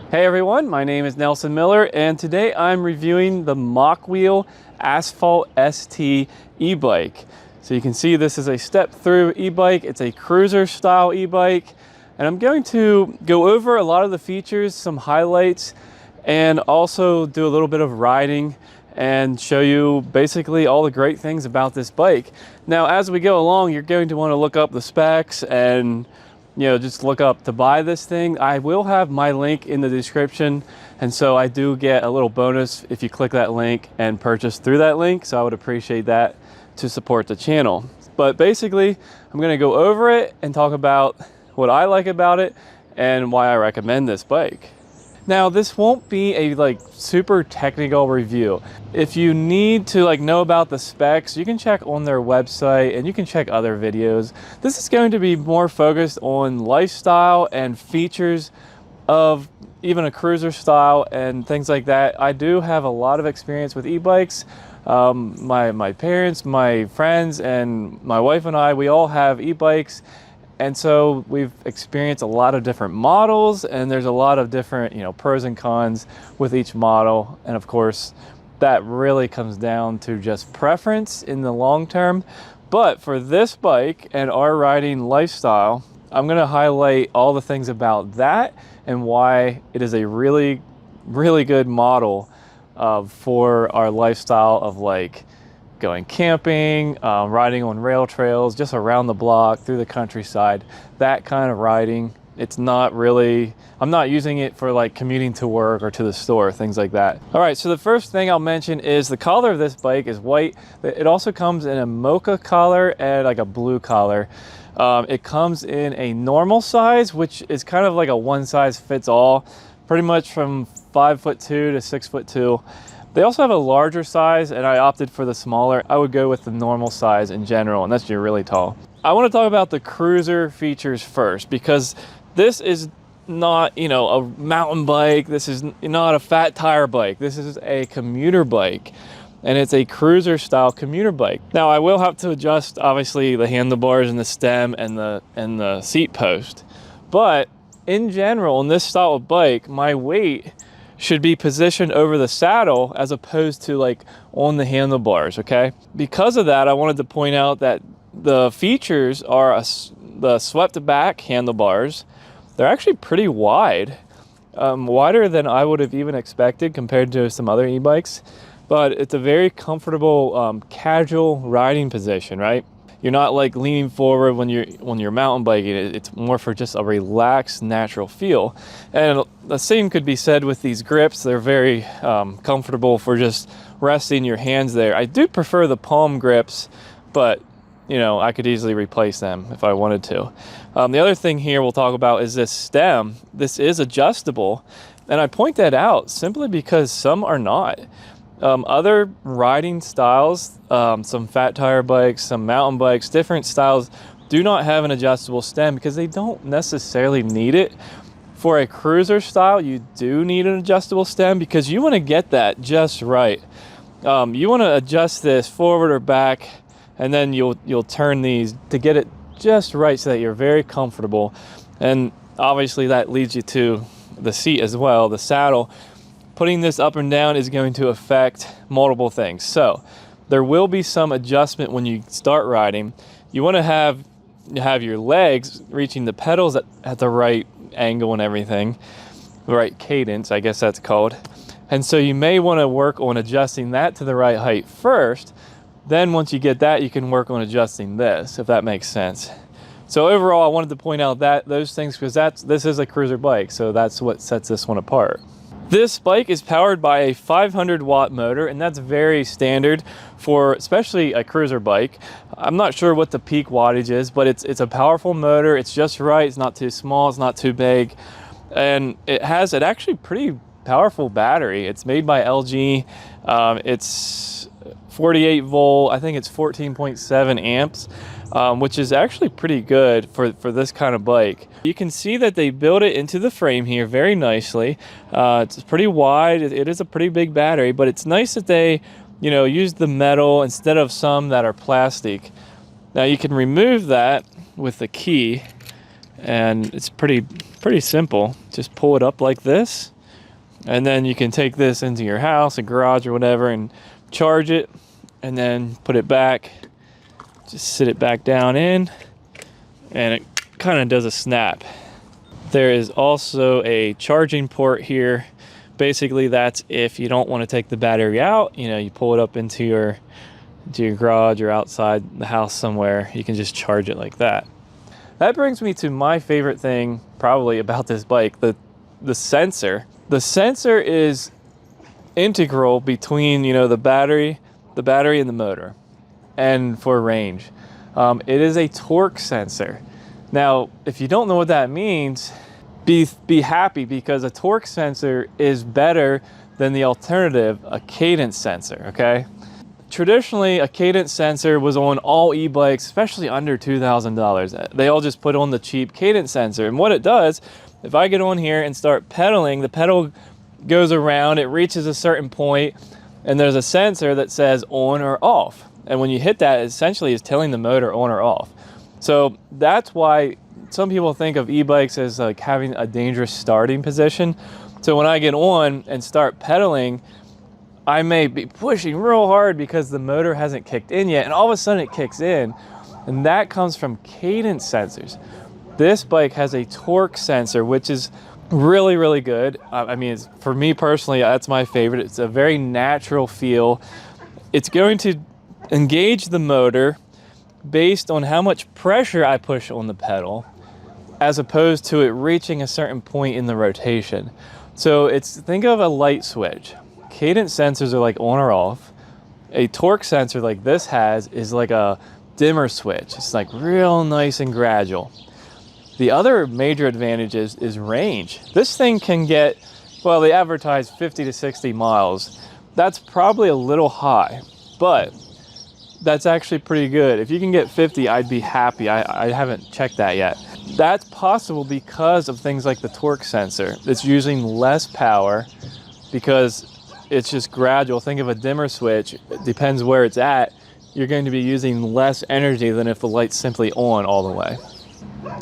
Hey everyone, my name is Nelson Miller and today I'm reviewing the Mokwheel Asphalt ST e-bike. So you can see this is a step-through e-bike. It's a cruiser style e-bike and I'm going to go over a lot of the features, some highlights, and also do a little bit of riding and show you basically all the great things about this bike. Now as we go along, you're going to want to look up the specs and just look up to buy this thing. I will have my link in the description, and so I do get a little bonus if you click that link and purchase through that link, so I would appreciate that to support the channel. But basically, I'm gonna go over it and talk about what I like about it and why I recommend this bike. Now, this won't be a super technical review. If you need to know about the specs, you can check on their website and you can check other videos. This is going to be more focused on lifestyle and features of even a cruiser style and things like that. I do have a lot of experience with e-bikes. My parents, my friends, and my wife and I, we all have e-bikes. And so we've experienced a lot of different models, and there's a lot of different, pros and cons with each model. And of course, that really comes down to just preference in the long term. But for this bike and our riding lifestyle, I'm gonna highlight all the things about that and why it is a really, really good model for our lifestyle of going camping, riding on rail trails, just around the block, through the countryside, that kind of riding. It's not really, I'm not using it for commuting to work or to the store, things like that. All right, so the first thing I'll mention is the collar of this bike is white. It also comes in a mocha collar and a blue collar. It comes in a normal size, which is kind of like a one size fits all, pretty much from 5'2" to 6'2". They also have a larger size, and I opted for the smaller. I would go with the normal size in general, unless you're really tall. I want to talk about the cruiser features first, because this is not, a mountain bike. This is not a fat tire bike. This is a commuter bike, and it's a cruiser style commuter bike. Now, I will have to adjust, obviously, the handlebars and the stem and the seat post. But in general, in this style of bike, my weight should be positioned over the saddle as opposed to on the handlebars, okay? Because of that, I wanted to point out that the features are the swept back handlebars. They're actually pretty wide, wider than I would have even expected compared to some other e-bikes, but it's a very comfortable, casual riding position, right? You're not leaning forward when you're mountain biking. It's more for just a relaxed, natural feel. And the same could be said with these grips. They're very comfortable for just resting your hands there. I do prefer the palm grips, but I could easily replace them if I wanted to. The other thing here we'll talk about is this stem. This is adjustable, and I point that out simply because some are not. Other riding styles, some fat tire bikes, some mountain bikes, different styles do not have an adjustable stem because they don't necessarily need it. For a cruiser style, you do need an adjustable stem because you want to get that just right. You want to adjust this forward or back, and then you'll turn these to get it just right so that you're very comfortable. And obviously that leads you to the seat as well, the saddle. Putting this up and down is going to affect multiple things. So there will be some adjustment when you start riding. You want to have your legs reaching the pedals at the right angle and everything, the right cadence, I guess that's called. And so you may want to work on adjusting that to the right height first. Then once you get that, you can work on adjusting this, if that makes sense. So overall, I wanted to point out those things because this is a cruiser bike, so that's what sets this one apart. This bike is powered by a 500 watt motor, and that's very standard for especially a cruiser bike. I'm not sure what the peak wattage is, but it's a powerful motor. It's just right. It's not too small. It's not too big. And it has an actually pretty powerful battery. It's made by LG. It's 48 volt. I think it's 14.7 amps. Which is actually pretty good for this kind of bike. You can see that they built it into the frame here very nicely. It's pretty wide. It is a pretty big battery, but it's nice that they, used the metal instead of some that are plastic. Now you can remove that with the key, and it's pretty simple. Just pull it up like this, And then you can take this into your house, a garage or whatever, and charge it, and then put it back, just sit it back down in, and it kind of does a snap. There is also a charging port here. Basically, that's if you don't want to take the battery out, you know, you pull it up into your garage or outside the house somewhere, you can just charge it like that. That brings me to my favorite thing probably about this bike, the sensor. The sensor is integral between, you know, the battery and the motor, and for range. It is a torque sensor. Now, if you don't know what that means, be happy, because a torque sensor is better than the alternative, a cadence sensor, okay? Traditionally, a cadence sensor was on all e-bikes, especially under $2,000. They all just put on the cheap cadence sensor. And what it does, if I get on here and start pedaling, the pedal goes around, it reaches a certain point, and there's a sensor that says on or off. And when you hit that, essentially it's telling the motor on or off. So that's why some people think of e-bikes as like having a dangerous starting position. So when I get on and start pedaling, I may be pushing real hard because the motor hasn't kicked in yet, and all of a sudden it kicks in, and that comes from cadence sensors. This bike has a torque sensor, which is really, really good. I mean, for me personally, that's my favorite. It's a very natural feel. It's going to engage the motor based on how much pressure I push on the pedal, as opposed to it reaching a certain point in the rotation. So think of a light switch. Cadence sensors are like on or off. A torque sensor like this is like a dimmer switch. It's like real nice and gradual. The other major advantage is range. This thing can get, well, they advertise 50 to 60 miles. That's probably a little high, but that's actually pretty good. If you can get 50, I'd be happy. I haven't checked that yet. That's possible because of things like the torque sensor. It's using less power because it's just gradual. Think of a dimmer switch. It depends where it's at. You're going to be using less energy than if the light's simply on all the way.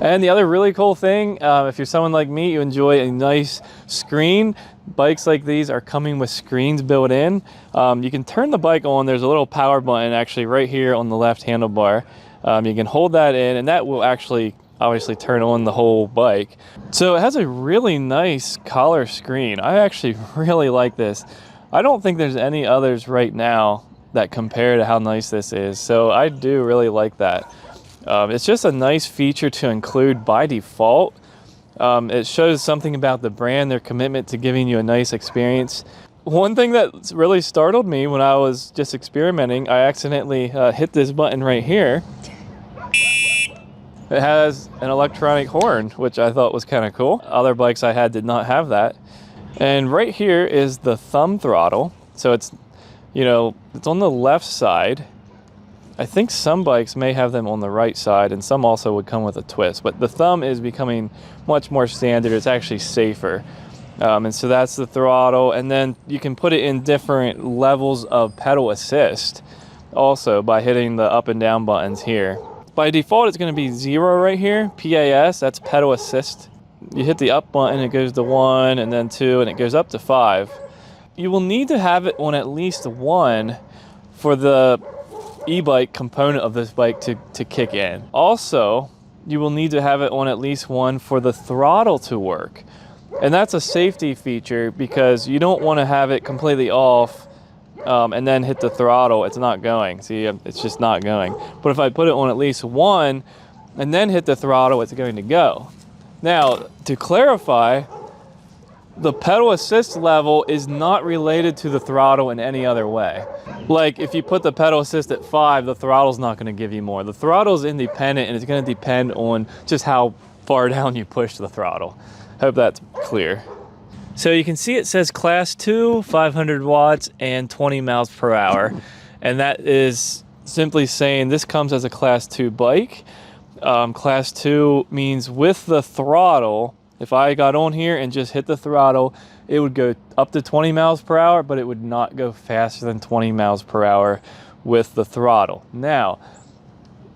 And the other really cool thing, if you're someone like me, you enjoy a nice screen. Bikes like these are coming with screens built in. You can turn the bike on. There's a little power button actually right here on the left handlebar. You can hold that in, and that will actually obviously turn on the whole bike. So it has a really nice color screen. I actually really like this. I don't think there's any others right now that compare to how nice this is. So I do really like that. It's just a nice feature to include by default. It shows something about the brand, their commitment to giving you a nice experience. One thing that really startled me when I was just experimenting, I accidentally hit this button right here. It has an electronic horn, which I thought was kind of cool. Other bikes I had did not have that. And right here is the thumb throttle. So it's, it's on the left side. I think some bikes may have them on the right side, and some also would come with a twist, but the thumb is becoming much more standard. It's actually safer. And so that's the throttle, and then you can put it in different levels of pedal assist also by hitting the up and down buttons here. By default, it's going to be 0 right here, PAS, that's pedal assist. You hit the up button, it goes to 1, and then 2, and it goes up to 5. You will need to have it on at least 1 for the e-bike component of this bike to kick in. Also, you will need to have it on at least 1 for the throttle to work. And that's a safety feature because you don't want to have it completely off and then hit the throttle. It's not going. See, it's just not going. But if I put it on at least 1 and then hit the throttle, it's going to go. Now, to clarify, the pedal assist level is not related to the throttle in any other way. Like if you put the pedal assist at 5, the throttle's not going to give you more. The throttle is independent, and it's going to depend on just how far down you push the throttle. Hope that's clear. So you can see it says class 2, 500 watts and 20 miles per hour. And that is simply saying this comes as a class 2 bike. Class 2 means with the throttle, if I got on here and just hit the throttle, it would go up to 20 miles per hour, but it would not go faster than 20 miles per hour with the throttle. Now,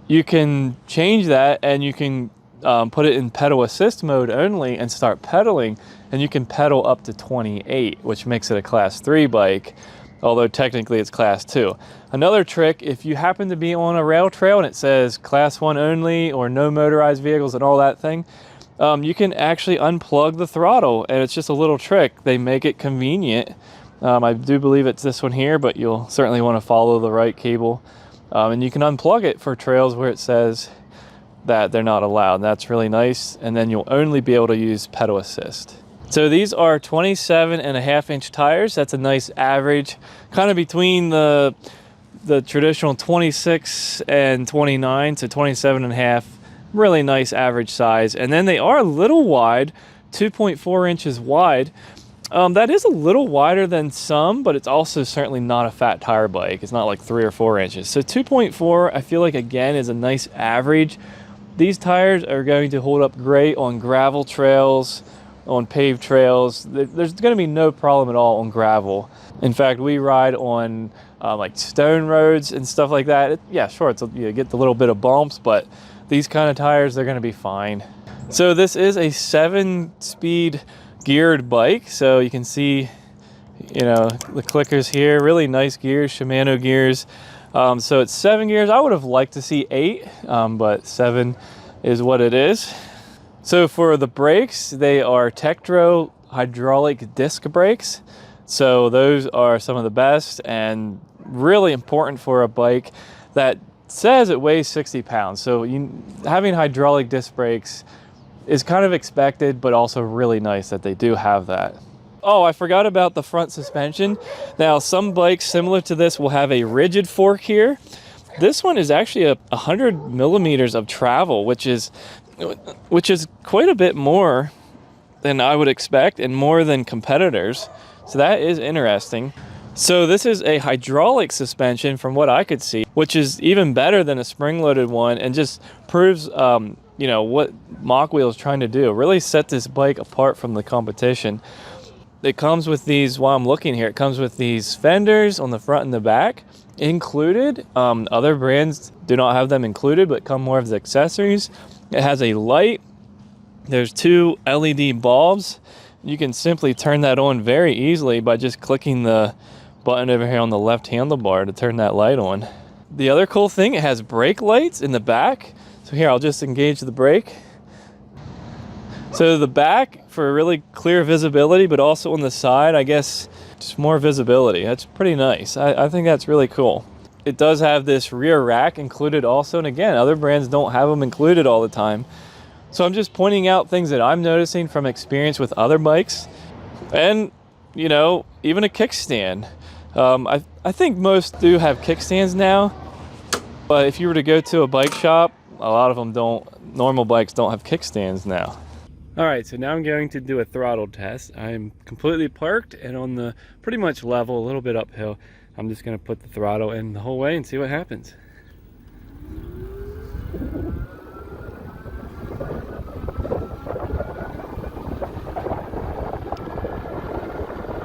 you can change that and you can put it in pedal assist mode only and start pedaling, and you can pedal up to 28, which makes it a class 3 bike, although technically it's class 2. Another trick, if you happen to be on a rail trail and it says class 1 only or no motorized vehicles and all that thing, you can actually unplug the throttle, and it's just a little trick. They make it convenient. I do believe it's this one here, but you'll certainly want to follow the right cable. And you can unplug it for trails where it says that they're not allowed. That's really nice, and then you'll only be able to use pedal assist. So these are 27.5-inch tires. That's a nice average, kind of between the traditional 26 and 29 to 27.5. Really nice average size. And then they are a little wide, 2.4 inches wide. That is a little wider than some, but it's also certainly not a fat tire bike. It's not like 3 or 4 inches. So 2.4, I feel like, again, is a nice average. These tires are going to hold up great on gravel trails, on paved trails. There's going to be no problem at all on gravel. In fact, we ride on like stone roads and stuff like that. Yeah, sure, you get the little bit of bumps, but these kind of tires, they're going to be fine. So this is a 7-speed geared bike. So you can see, you know, the clickers here, really nice gears, Shimano gears. So it's 7 gears. I would have liked to see 8, but 7 is what it is. So for the brakes, they are Tektro hydraulic disc brakes. So those are some of the best and really important for a bike that says it weighs 60 pounds. So having hydraulic disc brakes is kind of expected, but also really nice that they do have that. Oh, I forgot about the front suspension. Now, some bikes similar to this will have a rigid fork here. This one is actually 100 millimeters of travel, which is quite a bit more than I would expect and more than competitors. So that is interesting. So this is a hydraulic suspension from what I could see, which is even better than a spring-loaded one, and just proves you know, what Mokwheel is trying to do. Really set this bike apart from the competition. It comes with these, while I'm looking here, it comes with these fenders on the front and the back included. Other brands do not have them included, but come more as accessories. It has a light. There's 2 LED bulbs. You can simply turn that on very easily by just clicking the button over here on the left handlebar to turn that light on. The other cool thing, it has brake lights in the back. So here, I'll just engage the brake. So the back for really clear visibility, but also on the side, I guess, just more visibility. That's pretty nice. I think that's really cool. It does have this rear rack included also. And again, other brands don't have them included all the time. So I'm just pointing out things that I'm noticing from experience with other bikes. And, you know, even a kickstand. I think most do have kickstands now. But if you were to go to a bike shop, a lot of them don't. Normal bikes don't have kickstands now. All right, so now I'm going to do a throttle test. I'm completely parked and on the pretty much level, a little bit uphill. I'm just going to put the throttle in the whole way and see what happens.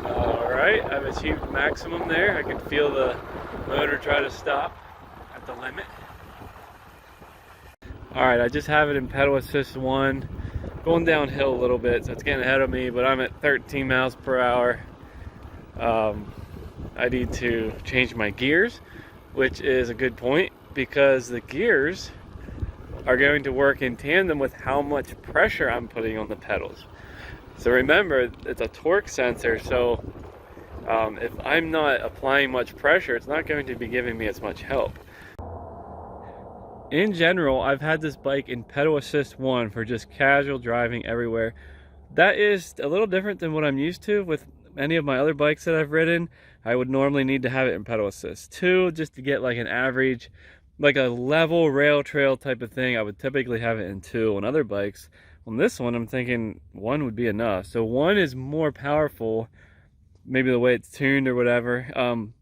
All right, I've achieved maximum there. I can feel the motor try to stop at the limit. All right, I just have it in pedal assist 1. Going downhill a little bit, so it's getting ahead of me, but I'm at 13 miles per hour. I need to change my gears, which is a good point because the gears are going to work in tandem with how much pressure I'm putting on the pedals. So remember, it's a torque sensor, so if I'm not applying much pressure, it's not going to be giving me as much help. In general, I've had this bike in pedal assist 1 for just casual driving everywhere. That is a little different than what I'm used to with any of my other bikes that I've ridden. I would normally need to have it in pedal assist 2 just to get like an average, like a level rail trail type of thing. I would typically have it in 2 on other bikes. On this one, I'm thinking 1 would be enough. So 1 is more powerful, maybe the way it's tuned or whatever.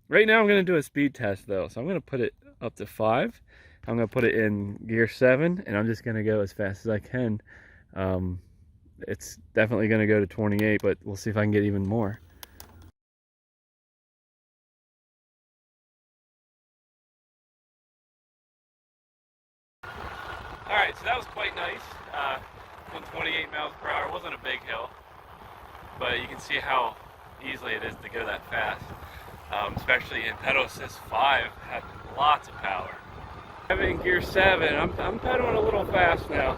Right now I'm going to do a speed test though. So I'm going to put it up to 5. I'm going to put it in gear 7 and I'm just going to go as fast as I can. It's definitely going to go to 28, but we'll see if I can get even more. All right, so that was quite nice. 28 miles per hour. It wasn't a big hill, but you can see how easily it is to go that fast. Especially in pedal assist 5, had lots of power. I have it in gear 7. I'm pedaling a little fast now.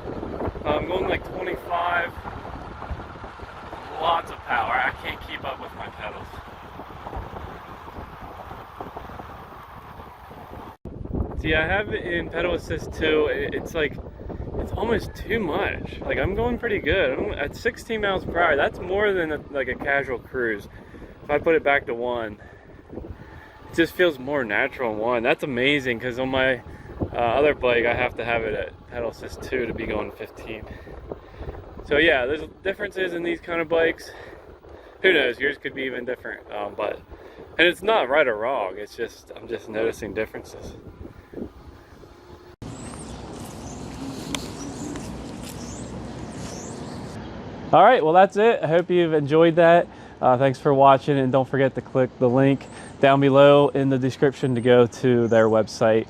I'm going like 25. Lots of power. I can't keep up with my pedals. See, I have it in pedal assist 2. It's like, it's almost too much. Like, I'm going pretty good. I'm at 16 miles per hour. That's more than like a casual cruise. If I put it back to 1, it just feels more natural in 1. That's amazing, because on my other bike, I have to have it at pedal assist 2 to be going 15. So yeah, there's differences in these kind of bikes. Who knows, yours could be even different. And it's not right or wrong, it's just, I'm just noticing differences. All right, well that's it. I hope you've enjoyed that. Thanks for watching, and don't forget to click the link down below in the description to go to their website.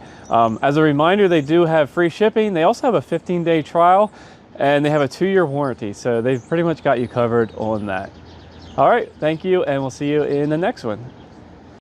As a reminder, they do have free shipping. They also have a 15-day trial, and they have a 2-year warranty. So they've pretty much got you covered on that. All right, thank you, and we'll see you in the next one.